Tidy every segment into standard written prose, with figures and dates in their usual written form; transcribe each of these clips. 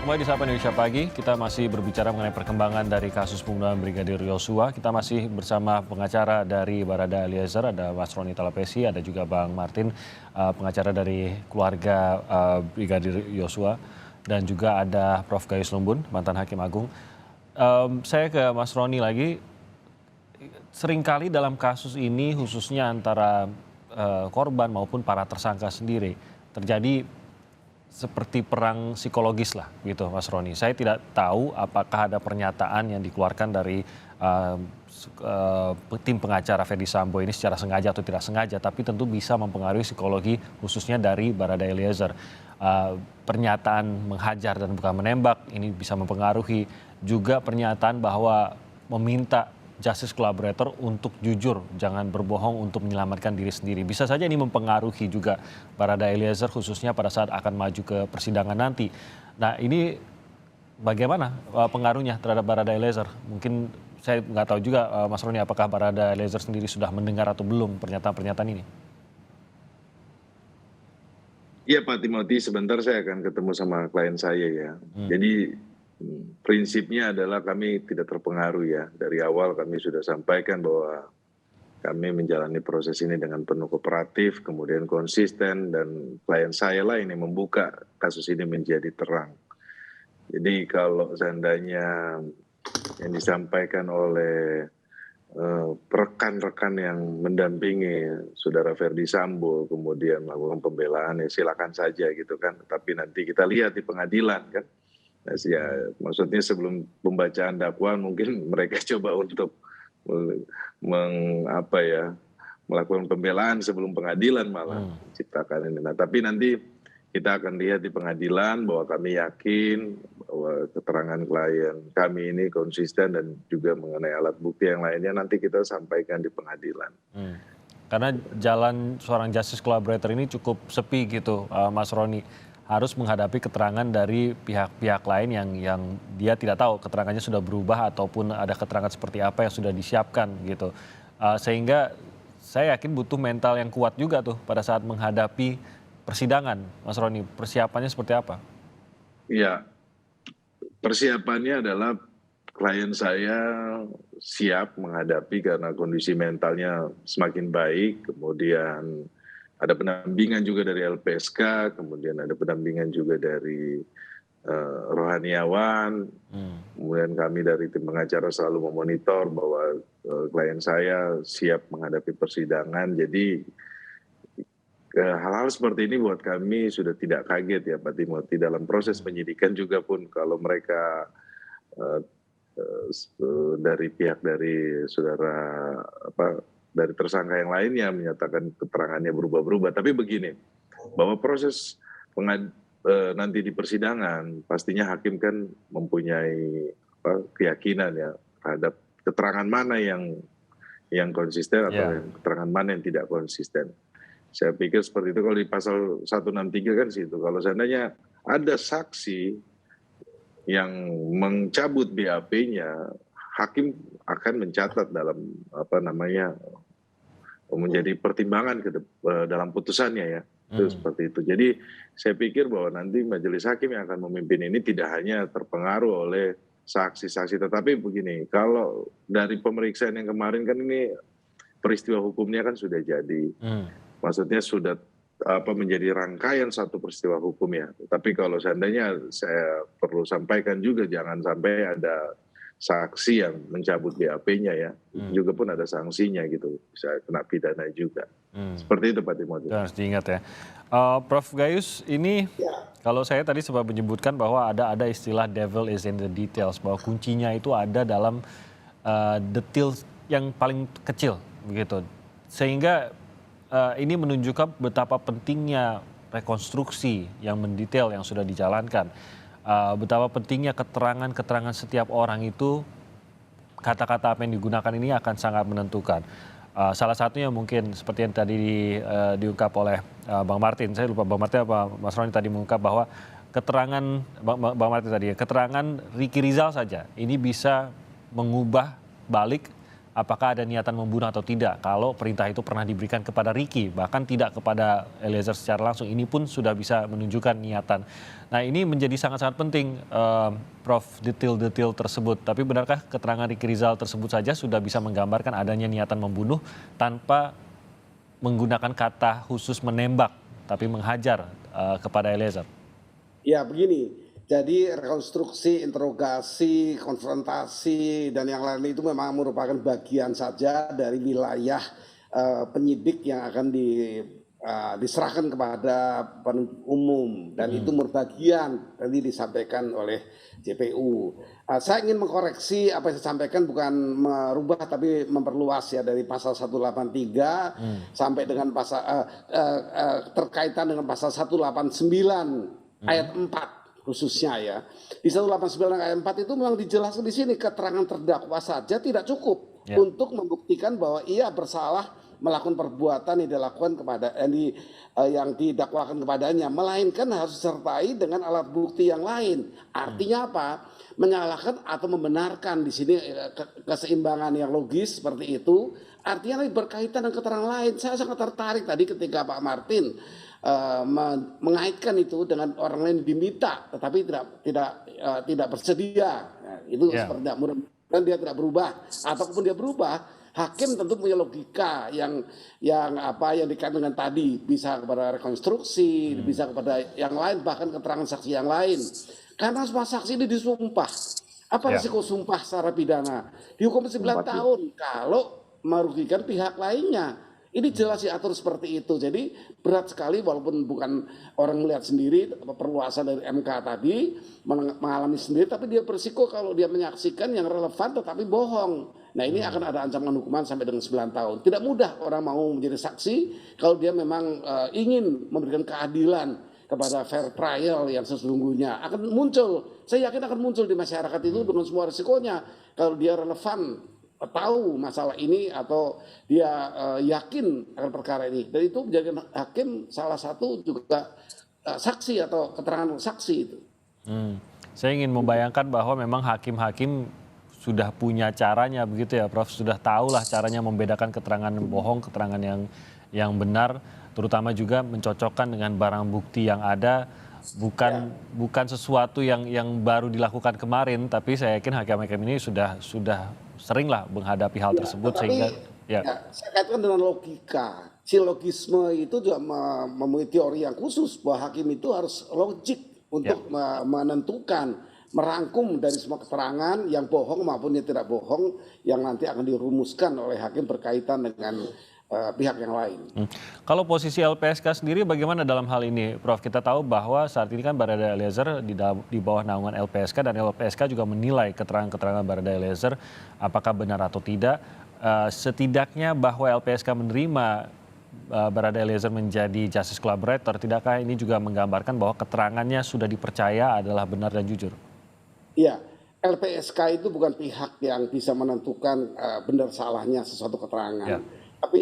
kembali di Sapa Indonesia Pagi. Kita masih berbicara mengenai perkembangan dari kasus pembunuhan Brigadir Yosua. Kita masih bersama pengacara dari Barada Eliezer, ada Mas Roni Talapesi, ada juga Bang Martin, pengacara dari keluarga Brigadir Yosua. Dan juga ada Prof. Gayus Lumbun, mantan Hakim Agung. Saya ke Mas Roni lagi. Seringkali dalam kasus ini, khususnya antara korban maupun para tersangka sendiri, terjadi seperti perang psikologis lah gitu Mas Roni. Saya tidak tahu apakah ada pernyataan yang dikeluarkan dari tim pengacara Ferdy Sambo ini secara sengaja atau tidak sengaja, tapi tentu bisa mempengaruhi psikologi khususnya dari Barada Eliezer. Pernyataan menghajar dan bukan menembak ini bisa mempengaruhi, juga pernyataan bahwa meminta justice collaborator untuk jujur, jangan berbohong untuk menyelamatkan diri sendiri. Bisa saja ini mempengaruhi juga Barada Eliezer khususnya pada saat akan maju ke persidangan nanti. Nah ini bagaimana pengaruhnya terhadap Barada Eliezer? Mungkin saya nggak tahu juga Mas Roni apakah Barada Eliezer sendiri sudah mendengar atau belum pernyataan-pernyataan ini? Iya Pak Timothy, sebentar saya akan ketemu sama klien saya ya. Jadi prinsipnya adalah kami tidak terpengaruh ya. Dari awal kami sudah sampaikan bahwa kami menjalani proses ini dengan penuh kooperatif, kemudian konsisten, dan klien saya lah ini membuka kasus ini menjadi terang. Jadi kalau seandainya yang disampaikan oleh rekan-rekan yang mendampingi saudara Ferdy Sambo kemudian melakukan pembelaan ya silakan saja gitu kan. Tapi nanti kita lihat di pengadilan kan. Nah, ya, maksudnya sebelum pembacaan dakwaan mungkin mereka coba untuk melakukan pembelaan sebelum pengadilan malah menciptakan ini. Nah, tapi nanti kita akan lihat di pengadilan bahwa kami yakin bahwa keterangan klien kami ini konsisten dan juga mengenai alat bukti yang lainnya nanti kita sampaikan di pengadilan. Karena jalan seorang justice collaborator ini cukup sepi gitu Mas Roni. Harus menghadapi keterangan dari pihak-pihak lain yang dia tidak tahu keterangannya sudah berubah ataupun ada keterangan seperti apa yang sudah disiapkan gitu. Sehingga saya yakin butuh mental yang kuat juga tuh pada saat menghadapi persidangan, Mas Roni. Persiapannya seperti apa? Iya, persiapannya adalah klien saya siap menghadapi karena kondisi mentalnya semakin baik, kemudian ada pendampingan juga dari LPSK, kemudian ada pendampingan juga dari rohaniawan, kemudian kami dari tim pengacara selalu memonitor bahwa klien saya siap menghadapi persidangan. Jadi hal-hal seperti ini buat kami sudah tidak kaget ya Pak Timothy. Dalam proses penyidikan juga pun kalau mereka dari pihak dari saudara dari tersangka yang lainnya menyatakan keterangannya berubah-berubah. Tapi begini, bahwa proses nanti di persidangan pastinya hakim kan mempunyai keyakinan ya terhadap keterangan mana yang konsisten atau keterangan mana yang tidak konsisten. Saya pikir seperti itu kalau di pasal 163 kan situ. Kalau seandainya ada saksi yang mencabut BAP-nya, hakim akan mencatat dalam menjadi pertimbangan dalam putusannya ya. Itu seperti itu. Jadi saya pikir bahwa nanti majelis hakim yang akan memimpin ini tidak hanya terpengaruh oleh saksi-saksi, tetapi begini, kalau dari pemeriksaan yang kemarin kan ini peristiwa hukumnya kan sudah jadi. Maksudnya sudah menjadi rangkaian satu peristiwa hukum ya. Tapi kalau seandainya saya perlu sampaikan juga jangan sampai ada saksi yang mencabut BAP-nya ya. Juga pun ada sanksinya gitu. Bisa kena pidana juga. Seperti itu Pak Timothy. Harus diingat ya. Prof. Gayus, ini kalau saya tadi sempat menyebutkan bahwa ada istilah devil is in the details. Bahwa kuncinya itu ada dalam detail yang paling kecil begitu. Sehingga ini menunjukkan betapa pentingnya rekonstruksi yang mendetail yang sudah dijalankan. Betapa pentingnya keterangan-keterangan setiap orang itu, kata-kata apa yang digunakan ini akan sangat menentukan. Salah satunya mungkin seperti yang tadi diungkap oleh Bang Martin. Saya lupa Bang Martin apa Mas Roni tadi mengungkap bahwa keterangan Bang Martin tadi, keterangan Ricky Rizal saja ini bisa mengubah balik apakah ada niatan membunuh atau tidak. Kalau perintah itu pernah diberikan kepada Ricky, bahkan tidak kepada Eliezer secara langsung, ini pun sudah bisa menunjukkan niatan. Nah ini menjadi sangat-sangat penting, Prof, detail-detail tersebut. Tapi benarkah keterangan Ricky Rizal tersebut saja sudah bisa menggambarkan adanya niatan membunuh tanpa menggunakan kata khusus menembak, tapi menghajar kepada Eliezer? Ya begini, jadi rekonstruksi, interogasi, konfrontasi, dan yang lain itu memang merupakan bagian saja dari wilayah penyidik yang akan diserahkan kepada penuntut umum. Dan itu berbagian tadi disampaikan oleh JPU. Saya ingin mengkoreksi apa yang saya sampaikan, bukan merubah tapi memperluas ya, dari pasal 183 sampai dengan pasal terkaitan dengan pasal 189 ayat 4 khususnya ya. Di 189 ayat 4 itu memang dijelaskan di sini keterangan terdakwa saja tidak cukup untuk membuktikan bahwa ia bersalah melakukan perbuatan yang dilakukan kepada yang didakwakan kepadanya, melainkan harus disertai dengan alat bukti yang lain. Artinya apa? Menyalahkan atau membenarkan, di sini keseimbangan yang logis seperti itu. Artinya berkaitan dengan keterangan lain. Saya sangat tertarik tadi ketika Pak Martin mengaitkan itu dengan orang lain diminta tetapi tidak bersedia. Nah, itu seperti dan dia tidak berubah, ataupun dia berubah, hakim tentu punya logika yang dikaitkan dengan tadi, bisa kepada rekonstruksi, bisa kepada yang lain, bahkan keterangan saksi yang lain. Karena semua saksi ini disumpah. Apa risiko sumpah secara pidana? Dihukum 9 tahun kalau merugikan pihak lainnya. Ini jelas diatur seperti itu. Jadi berat sekali, walaupun bukan orang melihat sendiri perluasan dari MK tadi, mengalami sendiri, tapi dia berisiko kalau dia menyaksikan yang relevan tetapi bohong. Nah ini akan ada ancaman hukuman sampai dengan 9 tahun. Tidak mudah orang mau menjadi saksi kalau dia memang ingin memberikan keadilan kepada fair trial yang sesungguhnya. Akan muncul, saya yakin akan muncul di masyarakat itu dengan semua risikonya. Kalau dia relevan, tahu masalah ini, atau dia yakin akan perkara ini, dan itu menjadi hakim salah satu juga saksi atau keterangan saksi itu. Saya ingin membayangkan bahwa memang hakim-hakim sudah punya caranya begitu ya, Prof, sudah tahulah caranya membedakan keterangan bohong, keterangan yang benar, terutama juga mencocokkan dengan barang bukti yang ada. Bukan sesuatu yang baru dilakukan kemarin, tapi saya yakin hakim-hakim ini sudah seringlah menghadapi hal tersebut, sehingga saya kaitkan dengan logika. Silogisme itu juga memiliki teori yang khusus bahwa hakim itu harus logik untuk menentukan, merangkum dari semua keterangan yang bohong maupun yang tidak bohong yang nanti akan dirumuskan oleh hakim berkaitan dengan pihak yang lain. Kalau posisi LPSK sendiri bagaimana dalam hal ini, Prof? Kita tahu bahwa saat ini kan Barada Eliezer di bawah naungan LPSK, dan LPSK juga menilai keterangan-keterangan Barada Eliezer apakah benar atau tidak. Setidaknya bahwa LPSK menerima Barada Eliezer menjadi justice collaborator, tidakkah ini juga menggambarkan bahwa keterangannya sudah dipercaya adalah benar dan jujur? Iya, LPSK itu bukan pihak yang bisa menentukan benar salahnya sesuatu keterangan. Tapi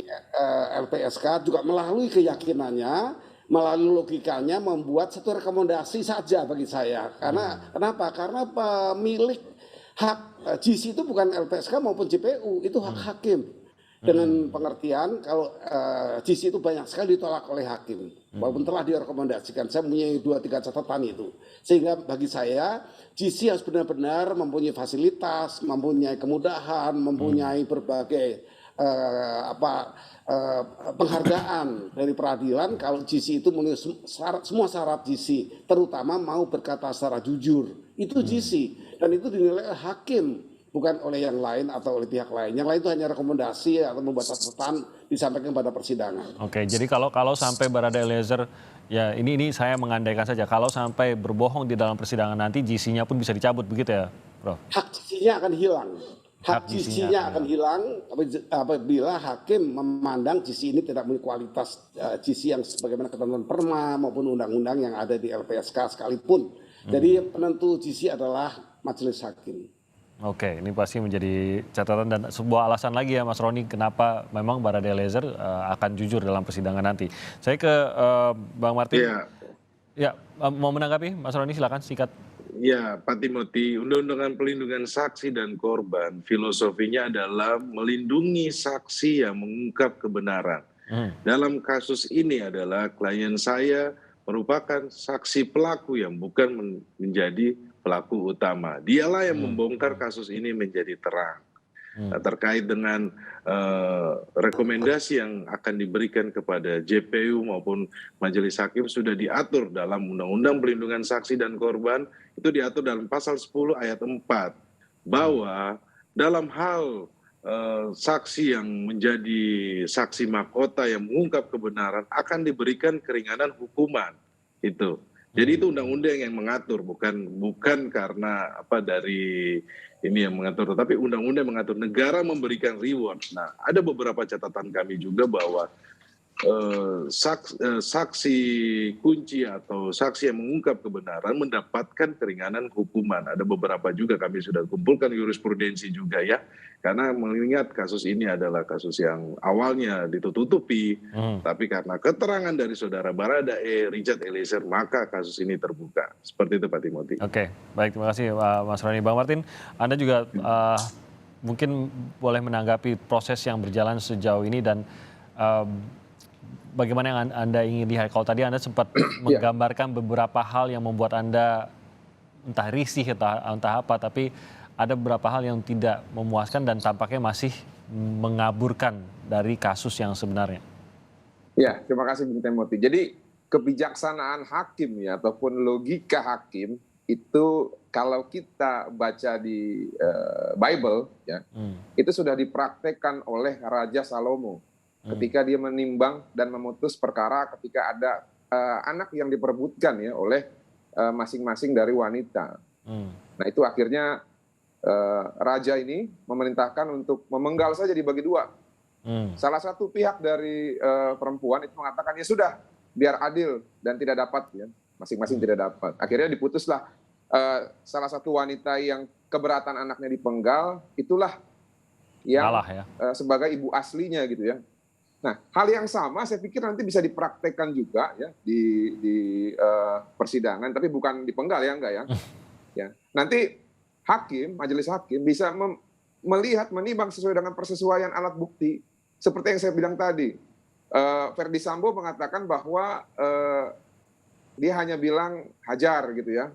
LPSK juga melalui keyakinannya, melalui logikanya membuat satu rekomendasi saja bagi saya. Karena kenapa? Karena pemilik hak GC itu bukan LPSK maupun JPU, itu hak hakim. Dengan pengertian kalau GC itu banyak sekali ditolak oleh hakim, walaupun telah direkomendasikan. Saya mempunyai 2-3 catatan itu. Sehingga bagi saya GC harus benar-benar mempunyai fasilitas, mempunyai kemudahan, mempunyai berbagai penghargaan dari peradilan kalau GC itu memenuhi semua syarat GC, terutama mau berkata secara jujur. Itu GC, dan itu dinilai hakim, bukan oleh yang lain atau oleh pihak lain. Yang lain itu hanya rekomendasi atau membuat catatan disampaikan pada persidangan. Oke, jadi kalau sampai Barada Eliezer, ya ini saya mengandaikan saja, kalau sampai berbohong di dalam persidangan nanti GC-nya pun bisa dicabut begitu ya, Prof? Hak GC-nya akan hilang. Hak GC-nya akan hilang apabila hakim memandang GC ini tidak memiliki kualitas GC yang sebagaimana ketentuan Perma maupun undang-undang yang ada di LPSK sekalipun. Jadi penentu GC adalah majelis hakim. Oke, ini pasti menjadi catatan dan sebuah alasan lagi ya Mas Roni kenapa memang Barada Eliezer akan jujur dalam persidangan nanti. Saya ke Bang Martin. Ya, mau menanggapi Mas Roni, silakan singkat. Ya, Pak Timothy, Undang-Undang Pelindungan Saksi dan Korban, filosofinya adalah melindungi saksi yang mengungkap kebenaran. Dalam kasus ini adalah klien saya merupakan saksi pelaku yang bukan menjadi pelaku utama. Dialah yang membongkar kasus ini menjadi terang. Terkait dengan rekomendasi yang akan diberikan kepada JPU maupun Majelis Hakim sudah diatur dalam Undang-Undang Pelindungan Saksi dan Korban, itu diatur dalam pasal 10 ayat 4 bahwa dalam hal saksi yang menjadi saksi mahkota yang mengungkap kebenaran akan diberikan keringanan hukuman itu. Jadi itu undang-undang yang mengatur, bukan karena dari ini yang mengatur, tetapi undang-undang mengatur, negara memberikan reward. Nah, ada beberapa catatan kami juga bahwa saksi kunci atau saksi yang mengungkap kebenaran mendapatkan keringanan hukuman. Ada beberapa juga kami sudah kumpulkan jurisprudensi juga ya, karena mengingat kasus ini adalah kasus yang awalnya ditutupi, tapi karena keterangan dari saudara Baradae, Richard Eliezer, maka kasus ini terbuka. Seperti itu Pak Timothy. Oke, baik, terima kasih Mas Roni. Bang Martin, Anda juga mungkin boleh menanggapi proses yang berjalan sejauh ini dan bagaimana yang Anda ingin lihat. Kalau tadi Anda sempat menggambarkan beberapa hal yang membuat Anda entah risih, entah apa, tapi ada beberapa hal yang tidak memuaskan dan tampaknya masih mengaburkan dari kasus yang sebenarnya. Ya, terima kasih Bung Timothy. Jadi kebijaksanaan hakim ya ataupun logika hakim itu kalau kita baca di Bible ya, itu sudah dipraktekkan oleh Raja Salomo ketika dia menimbang dan memutus perkara ketika ada anak yang diperebutkan ya oleh masing-masing dari wanita. Nah itu akhirnya raja ini memerintahkan untuk memenggal saja dibagi dua. Salah satu pihak dari perempuan itu mengatakan ya sudah biar adil dan tidak dapat ya, masing-masing tidak dapat. Akhirnya diputuslah salah satu wanita yang keberatan anaknya dipenggal itulah yang sebagai ibu aslinya gitu ya. Nah, hal yang sama saya pikir nanti bisa dipraktekkan juga ya di persidangan, tapi bukan dipenggal ya, enggak ya. Ya. Nanti hakim, majelis hakim bisa melihat, menimbang sesuai dengan persesuaian alat bukti. Seperti yang saya bilang tadi, Verdi Sambo mengatakan bahwa dia hanya bilang hajar gitu ya,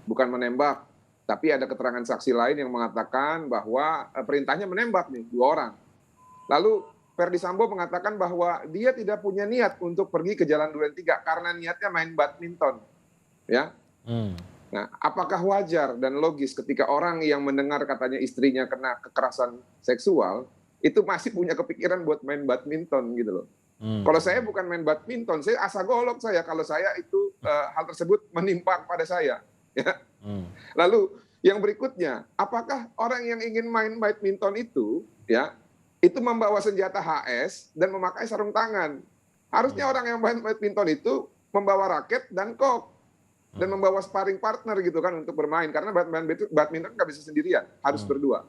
bukan menembak. Tapi ada keterangan saksi lain yang mengatakan bahwa perintahnya menembak nih, 2 orang. Lalu Verdi Sambo mengatakan bahwa dia tidak punya niat untuk pergi ke Jalan Duren 3 karena niatnya main badminton. Ya. Nah, apakah wajar dan logis ketika orang yang mendengar katanya istrinya kena kekerasan seksual itu masih punya kepikiran buat main badminton gitu loh. Kalau saya bukan main badminton, saya asa golok saya kalau saya itu hal tersebut menimpa pada saya. Ya. Lalu yang berikutnya, apakah orang yang ingin main badminton itu ya itu membawa senjata HS dan memakai sarung tangan? Harusnya orang yang main badminton itu membawa raket dan kok dan membawa sparring partner gitu kan untuk bermain, karena badminton nggak bisa sendirian, harus berdua.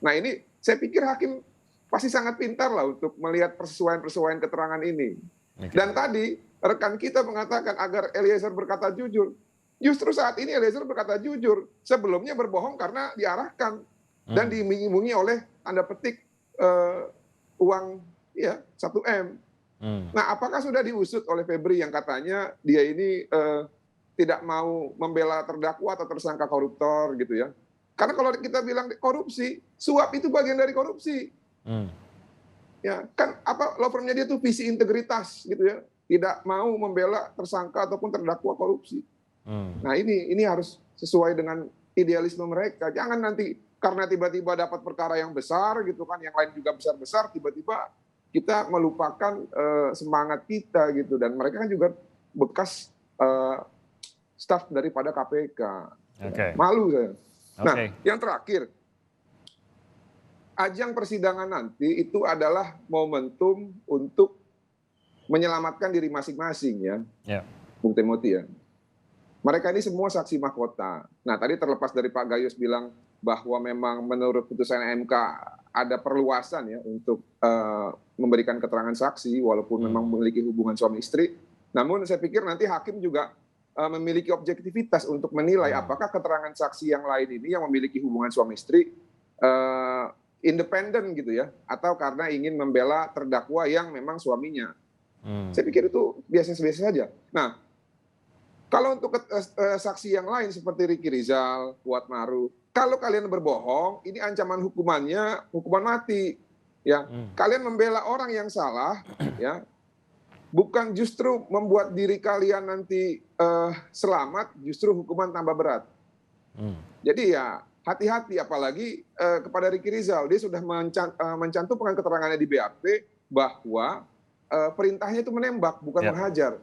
Nah ini saya pikir hakim pasti sangat pintar lah untuk melihat persesuaian keterangan ini. Dan tadi rekan kita mengatakan agar Eliezer berkata jujur. Justru saat ini Eliezer berkata jujur, sebelumnya berbohong karena diarahkan dan diiming-imingi oleh tanda petik uang ya 1M. Nah, apakah sudah diusut oleh Febri yang katanya dia ini tidak mau membela terdakwa atau tersangka koruptor gitu ya? Karena kalau kita bilang korupsi, suap itu bagian dari korupsi. Ya, kan law firm-nya dia tuh visi integritas gitu ya, tidak mau membela tersangka ataupun terdakwa korupsi. Nah, ini harus sesuai dengan idealisme mereka. Jangan nanti karena tiba-tiba dapat perkara yang besar gitu kan, yang lain juga besar-besar, tiba-tiba kita melupakan semangat kita gitu. Dan mereka kan juga bekas staf daripada KPK. Malu saya. Nah, yang terakhir, ajang persidangan nanti itu adalah momentum untuk menyelamatkan diri masing-masing ya, Bung Timothy ya. Mereka ini semua saksi mahkota. Nah, tadi terlepas dari Pak Gayus bilang bahwa memang menurut putusan MK ada perluasan ya untuk memberikan keterangan saksi walaupun memang memiliki hubungan suami istri. Namun saya pikir nanti hakim juga memiliki objektivitas untuk menilai apakah keterangan saksi yang lain ini yang memiliki hubungan suami istri independen gitu ya, atau karena ingin membela terdakwa yang memang suaminya. Saya pikir itu biasa-biasa saja. Nah, kalau untuk saksi yang lain seperti Ricky Rizal, Kuat Maruf, kalau kalian berbohong, ini ancaman hukumannya hukuman mati. Ya, kalian membela orang yang salah, ya, bukan justru membuat diri kalian nanti selamat, justru hukuman tambah berat. Jadi ya hati-hati, apalagi kepada Ricky Rizal, dia sudah mencantumkan keterangannya di BAP bahwa perintahnya itu menembak, bukan menghajar.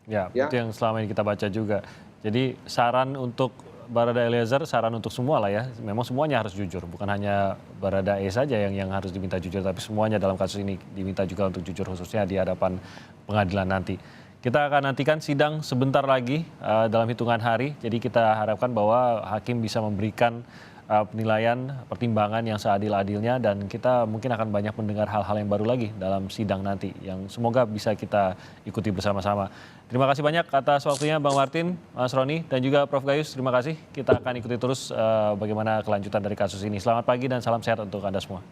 Ya, itu yang selama ini kita baca juga. Jadi saran untuk Barada Eliezer, saran untuk semua lah ya. Memang semuanya harus jujur, bukan hanya Barada E saja yang harus diminta jujur, tapi semuanya dalam kasus ini diminta juga untuk jujur, khususnya di hadapan pengadilan nanti. Kita akan nantikan sidang sebentar lagi dalam hitungan hari. Jadi kita harapkan bahwa hakim bisa memberikan penilaian, pertimbangan yang seadil-adilnya, dan kita mungkin akan banyak mendengar hal-hal yang baru lagi dalam sidang nanti yang semoga bisa kita ikuti bersama-sama. Terima kasih banyak atas waktunya Bang Martin, Mas Roni, dan juga Prof. Gayus. Terima kasih. Kita akan ikuti terus bagaimana kelanjutan dari kasus ini. Selamat pagi dan salam sehat untuk Anda semua.